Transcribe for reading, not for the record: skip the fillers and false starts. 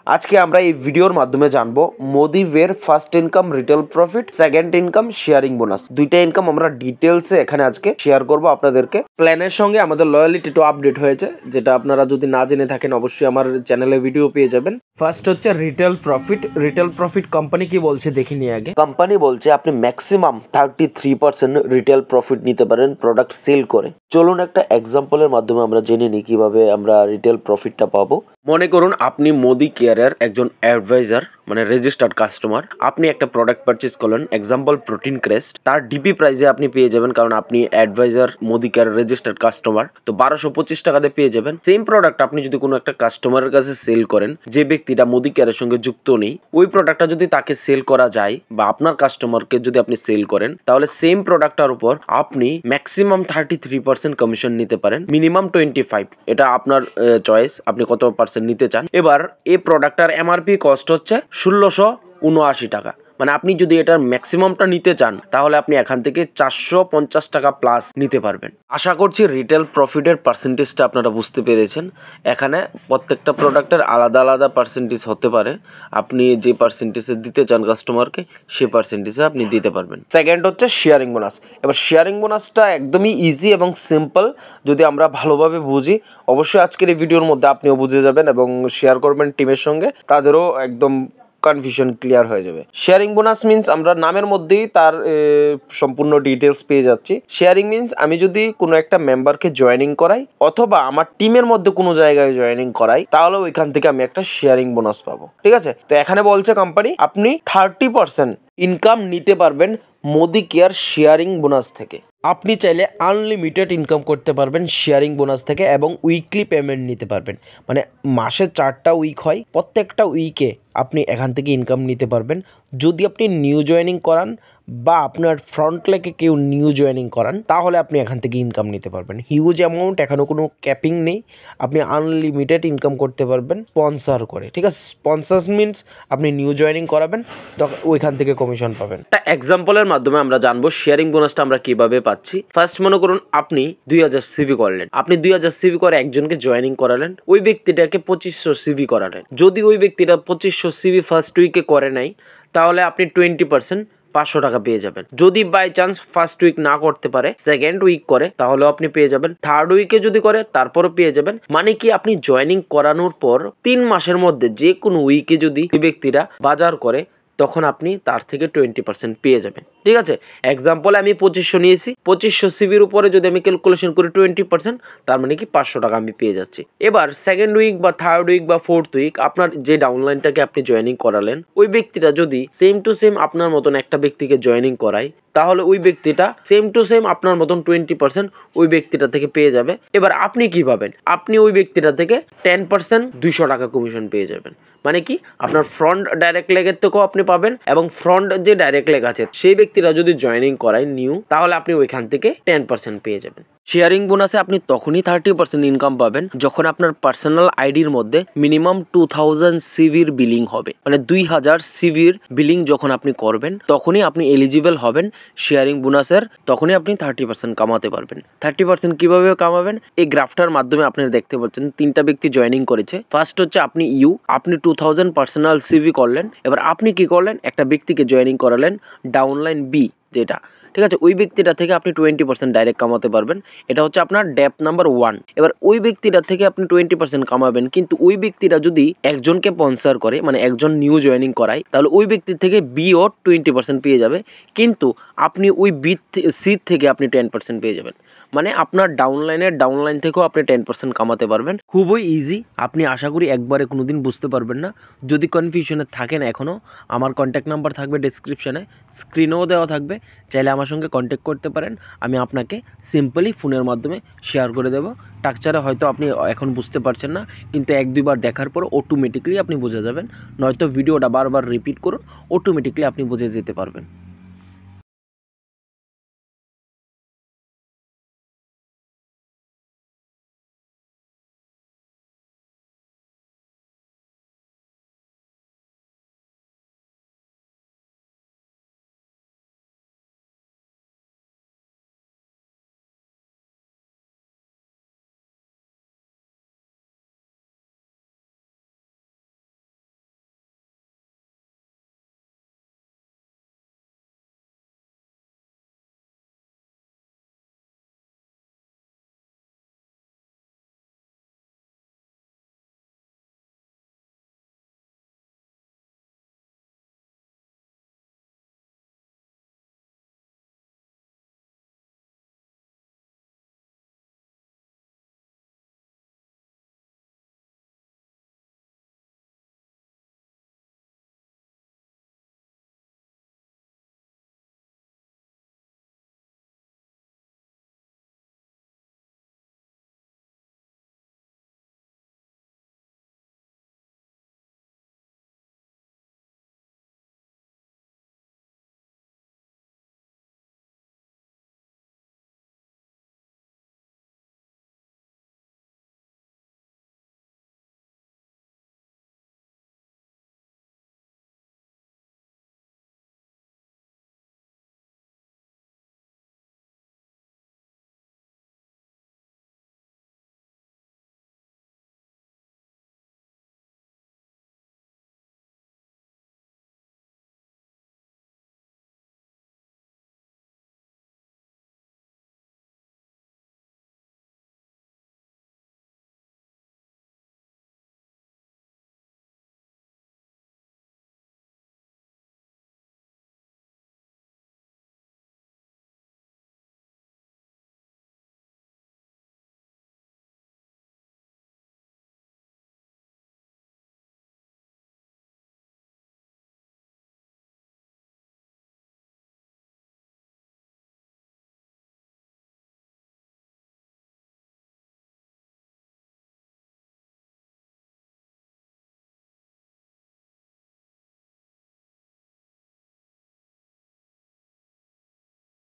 আজকে আমরা এই ভিডিওর মাধ্যমে জানবো মোদিওয়ের first income, retail profit, second income, sharing bonus. দুইটা ইনকাম আমরা ডিটেলসে এখানে আজকে শেয়ার করব আপনাদেরকে। প্ল্যানের সঙ্গে আমাদের লয়ালিটি টু আপডেট হয়েছে, যেটা আপনারা যদি না জেনে থাকেন অবশ্যই আমার চ্যানেলে ভিডিও পেয়ে যাবেন। ফার্স্ট হচ্ছে retail profit. Retail profit company কি বলছে দেখে নিয়ে আগে। কোম্পানি বলছে আপনি ম্যাক্সিমাম 33% রিটেল প্রফিট নিতে পারেন প্রোডাক্ট সেল করে। চলুন একটা এক্সাম্পলের মাধ্যমে আমরা জেনে নিই কিভাবে আমরা রিটেল প্রফিটটা পাবো। মনে করুন আপনি মোদি কেয়ারের একজন অ্যাডভাইজার, মানে রেজিস্টার্ড কাস্টমার। আপনি একটা প্রোডাক্ট পারচেজ করলেন, এক্সাম্পল প্রোটিন ক্রেস্ট। তার ডিপি প্রাইসে আপনি পেয়ে যাবেন, কারণ আপনি advisor Modi care registered customer, তো 1225 টাকাতে পেয়ে যাবেন। সেম প্রোডাক্ট আপনি যদি কোনো একটা কাস্টমারের কাছে সেল করেন, যে ব্যক্তিটা মোদি কেয়ারের সঙ্গে যুক্ত নেই, ওই প্রোডাক্টটা যদি তাকে সেল করা যায় বা আপনার কাস্টমারকে যদি আপনি সেল করেন, তাহলে সেম প্রোডাক্টটার উপর আপনি ম্যাক্সিমাম 33% কমিশন নিতে পারেন, মিনিমাম 25। এটা আপনার চয়েস, আপনি কত পার্সেন্ট নিতে চান। এবার এই প্রোডাক্টটার এমআরপি কস্ট হচ্ছে 1679 টাকা। মানে আপনি যদি এটার ম্যাক্সিমামটা নিতে চান, তাহলে আপনি এখান থেকে 450 টাকা প্লাস নিতে পারবেন। আশা করছি রিটেল প্রফিটের পার্সেন্টেজটা আপনারা বুঝতে পেরেছেন। এখানে প্রত্যেকটা প্রোডাক্টের আলাদা আলাদা পার্সেন্টেজ হতে পারে। আপনি যে পার্সেন্টেজে দিতে চান কাস্টমারকে, সেই পার্সেন্টেজে আপনি দিতে পারবেন। সেকেন্ড হচ্ছে শেয়ারিং বোনাস। এবার শেয়ারিং বোনাসটা একদমই ইজি এবং সিম্পল। যদি আমরা ভালোভাবে বুঝি, অবশ্যই আজকের এই ভিডিওর মধ্যে আপনিও বুঝে যাবেন এবং শেয়ার করবেন টিমের সঙ্গে, তাদেরও একদম কনফিউশন ক্লিয়ার হয়ে যাবে। শেয়ারিং বোনাস মিন্স আমরা নামের মধ্যেই তার সম্পূর্ণ ডিটেলস পেয়ে যাচ্ছি। শেয়ারিং মিন্স আমি যদি কোনো একটা মেম্বারকে জয়েনিং করাই অথবা আমার টিমের মধ্যে কোনো জায়গায় জয়েনিং করাই, তাহলে ওইখান থেকে আমি একটা শেয়ারিং বোনাস পাবো। ঠিক আছে, তো এখানে বলছে কোম্পানি আপনি 30% ইনকাম নিতে পারবেন মোদি কেয়ার শেয়ারিং বোনাস থেকে। আপনি চাইলে আনলিমিটেড ইনকাম করতে পারবেন শেয়ারিং বোনাস থেকে এবং উইকলি পেমেন্ট নিতে পারবেন। মানে মাসে 4টা উইক হয়, প্রত্যেকটা উইকে আপনি এখান থেকে ইনকাম নিতে পারবেন। যদি আপনি নিউ জয়েনিং করান বা আপনার ফ্রন্ট লেগে কেউ নিউ জয়েনিং করান, তাহলে আপনি এখান থেকে ইনকাম নিতে পারবেন। হিউজ অ্যামাউন্ট, এখানে কোনো ক্যাপিং নেই, আপনি আনলিমিটেড ইনকাম করতে পারবেন স্পন্সর করে। ঠিক আছে, স্পন্সর মিনস আপনি নিউ জয়েনিং করাবেন, তখন ওইখান থেকে কমিশন পাবেন। একটা এক্সাম্পলের মাধ্যমে আমরা জানবো শেয়ারিং বোনাসটা আমরা কিভাবে পাচ্ছি। ফার্স্ট মনে করুন আপনি 2000 সিভি করলেন, আপনি 2000 সিভি করে একজনকে জয়েনিং করালেন, ওই ব্যক্তিটাকে 2500 সিভি করালেন। যদি ওই ব্যক্তিটা 2500 সিভি ফার্স্ট উইকে করে নাই, তাহলে আপনি 20% 500 টাকা পেয়ে যাবেন। যদি বাই চান্স ফার্স্ট উইক না করতে পারে, সেকেন্ড উইক করে, তাহলেও আপনি পেয়ে যাবেন। থার্ড উইকে যদি করে, তারপরও পেয়ে যাবেন। মানে কি, আপনি জয়েনিং করানোর পর 3 মাসের মধ্যে যে কোনো উইকে যদি ব্যক্তিরা বাজার করে, তখন আপনি তার থেকে 20% পেয়ে যাবেন। ঠিক আছে, এক্সাম্পল আমি 2500 নিয়েছি, 2500 সিভির উপরে যদি আমি ক্যালকুলেশন করি 20%, তার মানে কি 500 টাকা আমি পেয়ে যাচ্ছি। এবার সেকেন্ড উইক বা থার্ড উইক বা ফোর্থ উইক আপনার যে ডাউনলাইনটাকে আপনি জয়েনিং করালেন, ওই ব্যক্তিটা যদি সেম টু সেম আপনার মতন একটা ব্যক্তিকে জয়েনিং করায়, তাহলে ওই ব্যক্তিটা সেম টু সেম আপনার মতন 20% ওই ব্যক্তিটা থেকে পেয়ে যাবে। এবার আপনি কি পাবেন? আপনি ওই ব্যক্তিটা থেকে 10% 200 টাকা কমিশন পেয়ে যাবেন। মানে কি, আপনার ফ্রন্ট ডাইরেক্ট লেগের থেকেও আপনি পাবেন এবং ফ্রন্ট যে ডাইরেক্ট লেগ আছে সেই ব্যক্তিরা যদি জয়েনিং করায় নিউ, তাহলে আপনি ওইখান থেকে 10% পেয়ে যাবেন। শেয়ারিং বোনাসে আপনি তখনই 30% ইনকাম পাবেন যখন আপনার পার্সোনাল আইডির মধ্যে মিনিমাম 2000 সিভির বিলিং হবে। মানে 2000 সিভির বিলিং যখন আপনি করবেন, তখনই আপনি এলিজিবল হবেন শেয়ারিং বোনাসের, তখনই আপনি 30% কামাতে পারবেন। 30% কিভাবে কামাবেন? এই গ্রাফটার মাধ্যমে আপনারা দেখতে পাচ্ছেন 3টা ব্যক্তি জয়েনিং করেছে। ফার্স্ট হচ্ছে আপনি আপনি 2000 পার্সোনাল সিভি করলেন। এবার আপনি কি করলেন? একটা ব্যক্তিকে জয়েনিং করালেন ডাউনলাইন বি যেটা, ঠিক আছে, ওই ব্যক্তিটা থেকে আপনি 20% ডাইরেক্ট কামাতে পারবেন। এটা হচ্ছে আপনার ডেপ নাম্বার 1। এবার ওই ব্যক্তিটা থেকে আপনি 20% কামাবেন, কিন্তু ওই ব্যক্তিটা যদি একজনকে স্পন্সর করে, মানে একজন নিউ জয়েনিং করায়, তাহলে ওই ব্যক্তির থেকে বিও 20% পেয়ে যাবে, কিন্তু আপনি ওই সি থেকে আপনি 10% পেয়ে যাবেন। মানে আপনার ডাউনলাইন থেকেও আপনি 10% কামাতে পারবেন। খুবই ইজি, আপনি আশা করি একবারে কোনোদিন বুঝতে পারবেন না। যদি কনফিউশনে থাকেন এখনও, আমার কন্ট্যাক্ট নাম্বার থাকবে ডেসক্রিপশানে, স্ক্রিনেও দেওয়া থাকবে, চাইলে আমার সঙ্গে কন্ট্যাক্ট করতে পারেন। আমি আপনাকে সিম্পলি ফোনের মাধ্যমে শেয়ার করে দেবো। স্ট্রাকচারে হয়তো আপনি এখন বুঝতে পারছেন না, কিন্তু 1-2 বার দেখার পর অটোমেটিকলি আপনি বুঝে যাবেন। নয়তো ভিডিওটা বারবার রিপিট করুন, অটোমেটিকলি আপনি বুঝে যেতে পারবেন।